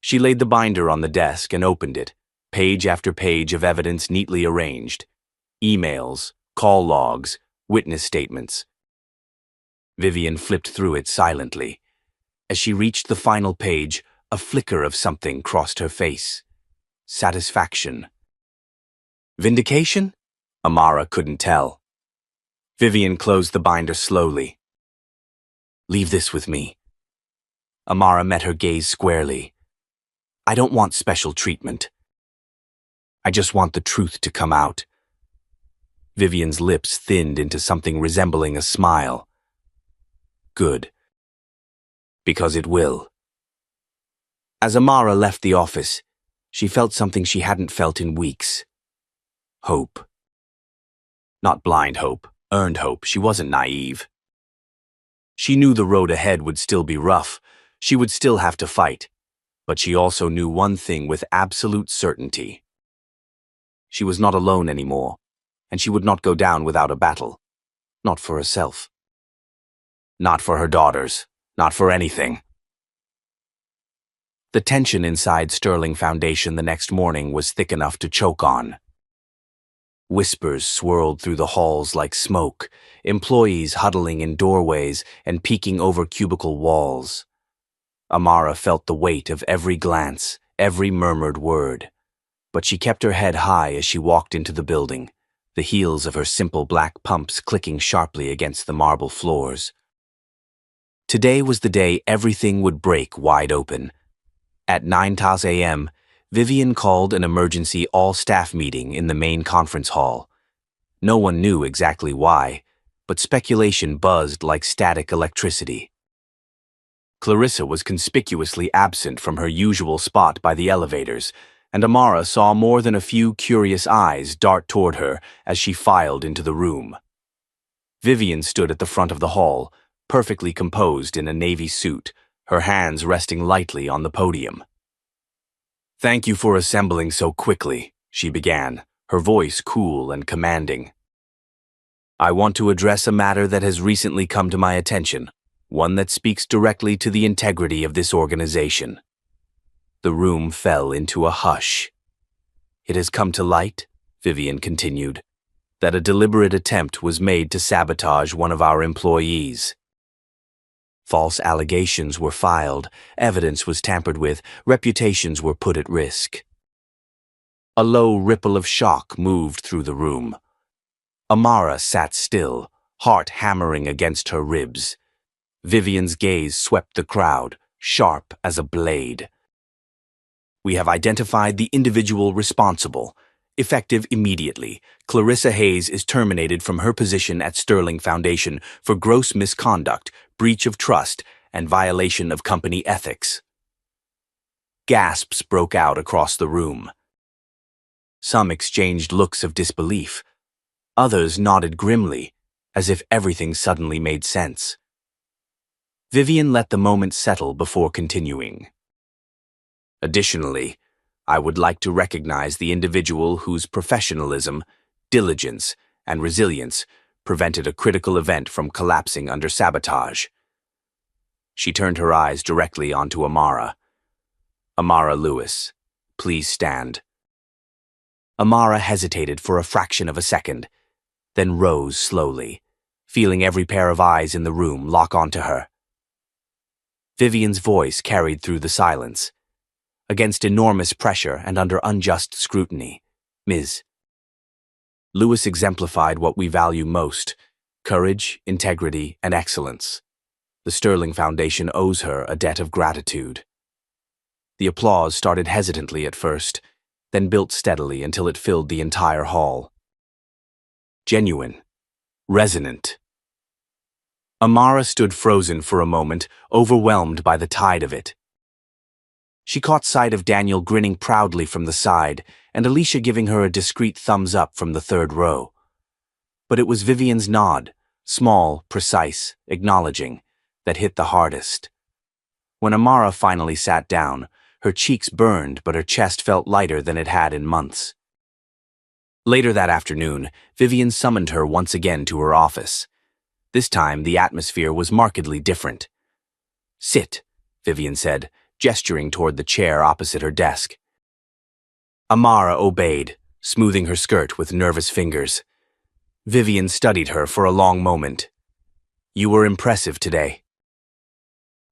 She laid the binder on the desk and opened it, page after page of evidence neatly arranged. Emails, call logs, witness statements. Vivian flipped through it silently. As she reached the final page, a flicker of something crossed her face. Satisfaction. Vindication? Amara couldn't tell. Vivian closed the binder slowly. Leave this with me. Amara met her gaze squarely. I don't want special treatment. I just want the truth to come out. Vivian's lips thinned into something resembling a smile. Good. Because it will. As Amara left the office, she felt something she hadn't felt in weeks. Hope. Not blind hope, earned hope. She wasn't naive. She knew the road ahead would still be rough. She would still have to fight. But she also knew one thing with absolute certainty. She was not alone anymore, and she would not go down without a battle. Not for herself. Not for her daughters. Not for anything. The tension inside Sterling Foundation the next morning was thick enough to choke on. Whispers swirled through the halls like smoke, employees huddling in doorways and peeking over cubicle walls. Amara felt the weight of every glance, every murmured word. But she kept her head high as she walked into the building, the heels of her simple black pumps clicking sharply against the marble floors. Today was the day everything would break wide open. At 9:00 a.m., Vivian called an emergency all-staff meeting in the main conference hall. No one knew exactly why, but speculation buzzed like static electricity. Clarissa was conspicuously absent from her usual spot by the elevators, and Amara saw more than a few curious eyes dart toward her as she filed into the room. Vivian stood at the front of the hall, perfectly composed in a navy suit, her hands resting lightly on the podium. Thank you for assembling so quickly, she began, her voice cool and commanding. I want to address a matter that has recently come to my attention, one that speaks directly to the integrity of this organization. The room fell into a hush. It has come to light, Vivian continued, that a deliberate attempt was made to sabotage one of our employees. False allegations were filed, evidence was tampered with, reputations were put at risk. A low ripple of shock moved through the room. Amara sat still, heart hammering against her ribs. Vivian's gaze swept the crowd, sharp as a blade. We have identified the individual responsible. Effective immediately, Clarissa Hayes is terminated from her position at Sterling Foundation for gross misconduct, breach of trust, and violation of company ethics. Gasps broke out across the room. Some exchanged looks of disbelief. Others nodded grimly, as if everything suddenly made sense. Vivian let the moment settle before continuing. Additionally, I would like to recognize the individual whose professionalism, diligence, and resilience prevented a critical event from collapsing under sabotage. She turned her eyes directly onto Amara. Amara Lewis, please stand. Amara hesitated for a fraction of a second, then rose slowly, feeling every pair of eyes in the room lock onto her. Vivian's voice carried through the silence. Against enormous pressure and under unjust scrutiny, Ms. Lewis exemplified what we value most: courage, integrity, and excellence. The Sterling Foundation owes her a debt of gratitude. The applause started hesitantly at first, then built steadily until it filled the entire hall. Genuine. Resonant. Amara stood frozen for a moment, overwhelmed by the tide of it. She caught sight of Daniel grinning proudly from the side, and Alicia giving her a discreet thumbs up from the third row. But it was Vivian's nod, small, precise, acknowledging, that hit the hardest. When Amara finally sat down, her cheeks burned but her chest felt lighter than it had in months. Later that afternoon, Vivian summoned her once again to her office. This time, the atmosphere was markedly different. "Sit," Vivian said, gesturing toward the chair opposite her desk. Amara obeyed, smoothing her skirt with nervous fingers. Vivian studied her for a long moment. "You were impressive today."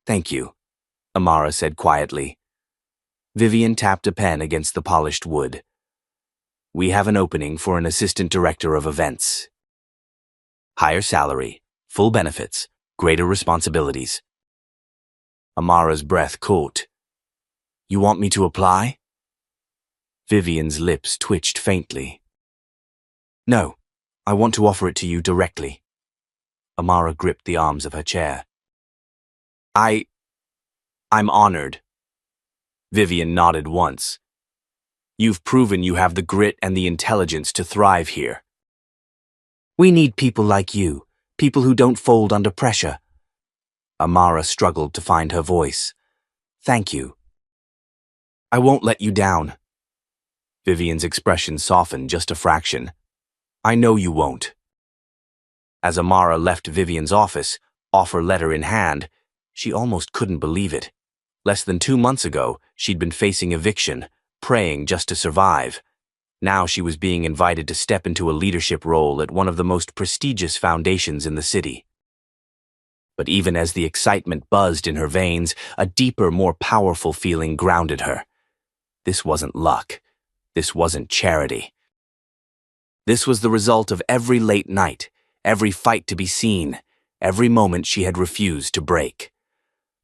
"Thank you," Amara said quietly. Vivian tapped a pen against the polished wood. "We have an opening for an assistant director of events. Higher salary, full benefits, greater responsibilities." Amara's breath caught. "You want me to apply?" Vivian's lips twitched faintly. "No, I want to offer it to you directly." Amara gripped the arms of her chair. I'm honored." Vivian nodded once. "You've proven you have the grit and the intelligence to thrive here." "We need people like you, people who don't fold under pressure." Amara struggled to find her voice. "Thank you." "I won't let you down." Vivian's expression softened just a fraction. "I know you won't." As Amara left Vivian's office, offer letter in hand, she almost couldn't believe it. Less than 2 months ago, she'd been facing eviction, praying just to survive. Now she was being invited to step into a leadership role at one of the most prestigious foundations in the city. But even as the excitement buzzed in her veins, a deeper, more powerful feeling grounded her. This wasn't luck. This wasn't charity. This was the result of every late night, every fight to be seen, every moment she had refused to break.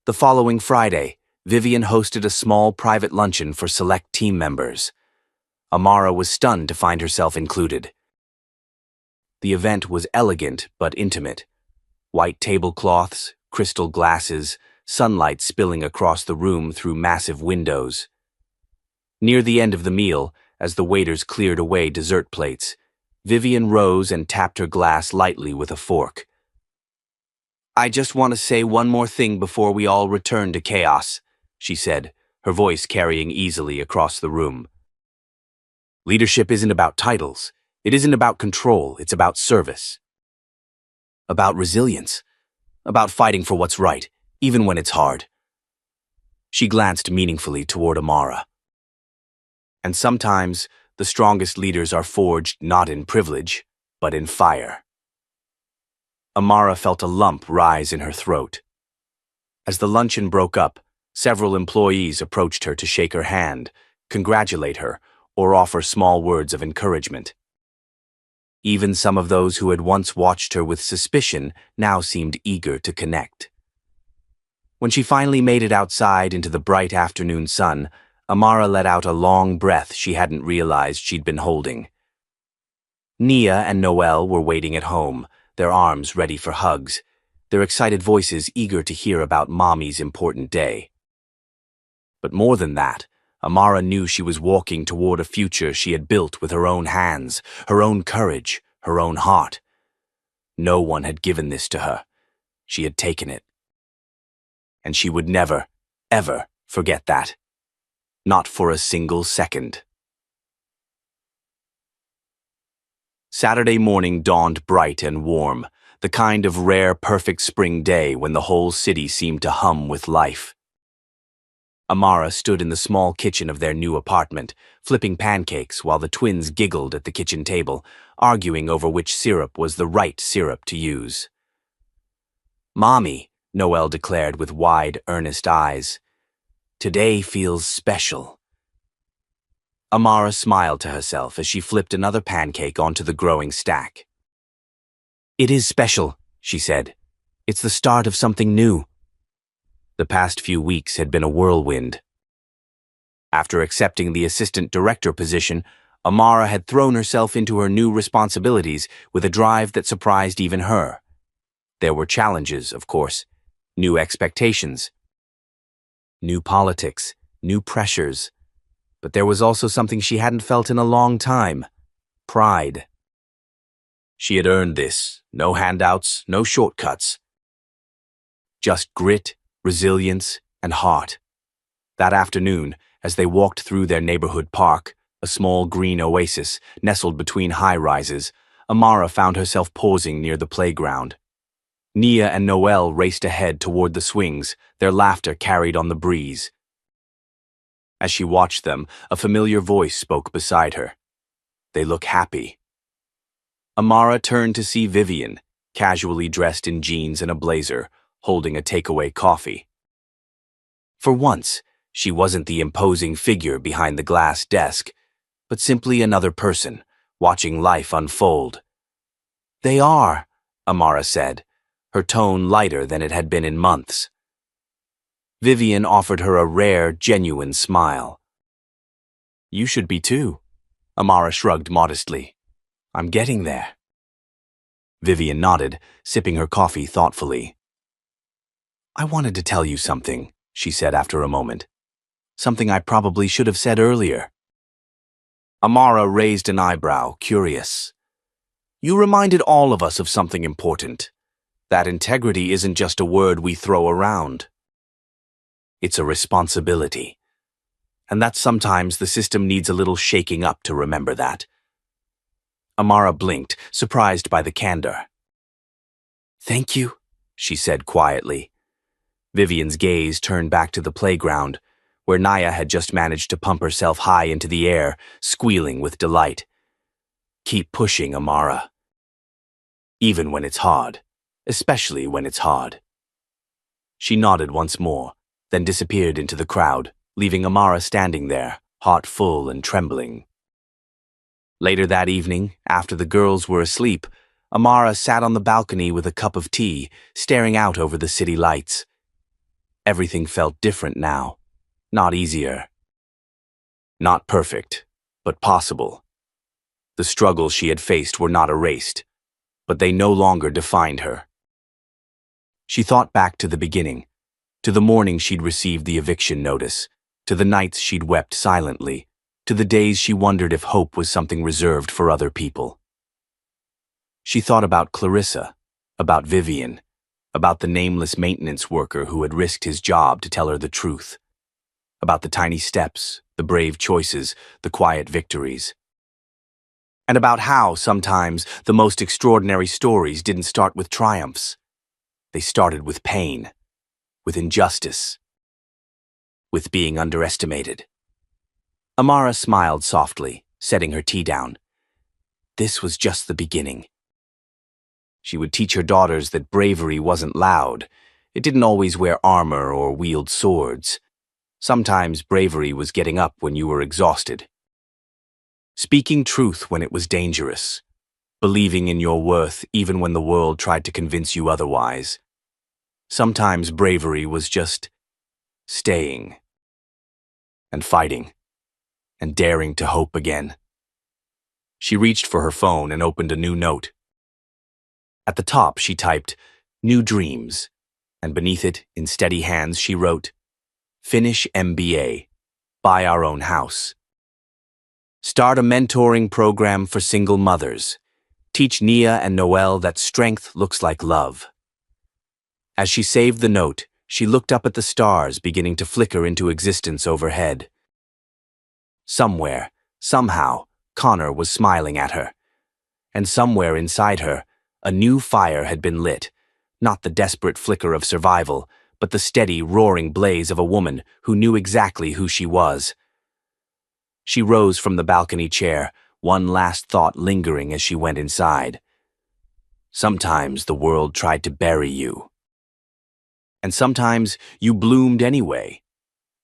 The following Friday, Vivian hosted a small private luncheon for select team members. Amara was stunned to find herself included. The event was elegant but intimate. White tablecloths, crystal glasses, sunlight spilling across the room through massive windows. Near the end of the meal, as the waiters cleared away dessert plates, Vivian rose and tapped her glass lightly with a fork. "I just want to say one more thing before we all return to chaos," she said, her voice carrying easily across the room. "Leadership isn't about titles. It isn't about control. It's about service. About resilience. About fighting for what's right, even when it's hard." She glanced meaningfully toward Amara. "And sometimes, the strongest leaders are forged not in privilege, but in fire." Amara felt a lump rise in her throat. As the luncheon broke up, several employees approached her to shake her hand, congratulate her, or offer small words of encouragement. Even some of those who had once watched her with suspicion now seemed eager to connect. When she finally made it outside into the bright afternoon sun, Amara let out a long breath she hadn't realized she'd been holding. Nia and Noelle were waiting at home, their arms ready for hugs, their excited voices eager to hear about Mommy's important day. But more than that, Amara knew she was walking toward a future she had built with her own hands, her own courage, her own heart. No one had given this to her. She had taken it. And she would never, ever forget that. Not for a single second. Saturday morning dawned bright and warm, the kind of rare, perfect spring day when the whole city seemed to hum with life. Amara stood in the small kitchen of their new apartment, flipping pancakes while the twins giggled at the kitchen table, arguing over which syrup was the right syrup to use. "Mommy," Noelle declared with wide, earnest eyes, "today feels special." Amara smiled to herself as she flipped another pancake onto the growing stack. "It is special," she said. "It's the start of something new." The past few weeks had been a whirlwind. After accepting the assistant director position, Amara had thrown herself into her new responsibilities with a drive that surprised even her. There were challenges, of course, new expectations, new politics, new pressures. But there was also something she hadn't felt in a long time: pride. She had earned this. No handouts, no shortcuts. Just grit, resilience, and heart. That afternoon, as they walked through their neighborhood park, a small green oasis nestled between high-rises, Amara found herself pausing near the playground. Nia and Noelle raced ahead toward the swings, their laughter carried on the breeze. As she watched them, a familiar voice spoke beside her. "They look happy." Amara turned to see Vivian, casually dressed in jeans and a blazer, holding a takeaway coffee. For once, she wasn't the imposing figure behind the glass desk, but simply another person, watching life unfold. "They are," Amara said, her tone lighter than it had been in months. Vivian offered her a rare, genuine smile. "You should be too," Amara shrugged modestly. "I'm getting there." Vivian nodded, sipping her coffee thoughtfully. "I wanted to tell you something," she said after a moment. "Something I probably should have said earlier." Amara raised an eyebrow, curious. "You reminded all of us of something important. That integrity isn't just a word we throw around. It's a responsibility. And that sometimes the system needs a little shaking up to remember that." Amara blinked, surprised by the candor. "Thank you," she said quietly. Vivian's gaze turned back to the playground, where Naya had just managed to pump herself high into the air, squealing with delight. "Keep pushing, Amara. Even when it's hard. Especially when it's hard." She nodded once more, then disappeared into the crowd, leaving Amara standing there, heart full and trembling. Later that evening, after the girls were asleep, Amara sat on the balcony with a cup of tea, staring out over the city lights. Everything felt different now, not easier. Not perfect, but possible. The struggles she had faced were not erased, but they no longer defined her. She thought back to the beginning, to the morning she'd received the eviction notice, to the nights she'd wept silently, to the days she wondered if hope was something reserved for other people. She thought about Clarissa, about Vivian, about the nameless maintenance worker who had risked his job to tell her the truth, about the tiny steps, the brave choices, the quiet victories, and about how, sometimes, the most extraordinary stories didn't start with triumphs. They started with pain, with injustice, with being underestimated. Amara smiled softly, setting her tea down. This was just the beginning. She would teach her daughters that bravery wasn't loud. It didn't always wear armor or wield swords. Sometimes bravery was getting up when you were exhausted. Speaking truth when it was dangerous. Believing in your worth even when the world tried to convince you otherwise. Sometimes bravery was just staying and fighting and daring to hope again. She reached for her phone and opened a new note. At the top, she typed, "New Dreams," and beneath it, in steady hands, she wrote, "Finish MBA. Buy our own house. Start a mentoring program for single mothers. Teach Nia and Noelle that strength looks like love." As she saved the note, she looked up at the stars beginning to flicker into existence overhead. Somewhere, somehow, Connor was smiling at her. And somewhere inside her, a new fire had been lit, not the desperate flicker of survival, but the steady, roaring blaze of a woman who knew exactly who she was. She rose from the balcony chair, one last thought lingering as she went inside. Sometimes the world tried to bury you. And sometimes you bloomed anyway.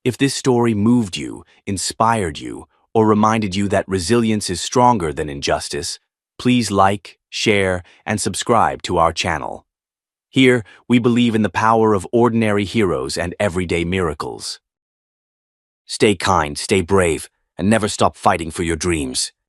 If this story moved you, inspired you, or reminded you that resilience is stronger than injustice, please like, share, and subscribe to our channel. Here, we believe in the power of ordinary heroes and everyday miracles. Stay kind, stay brave, and never stop fighting for your dreams.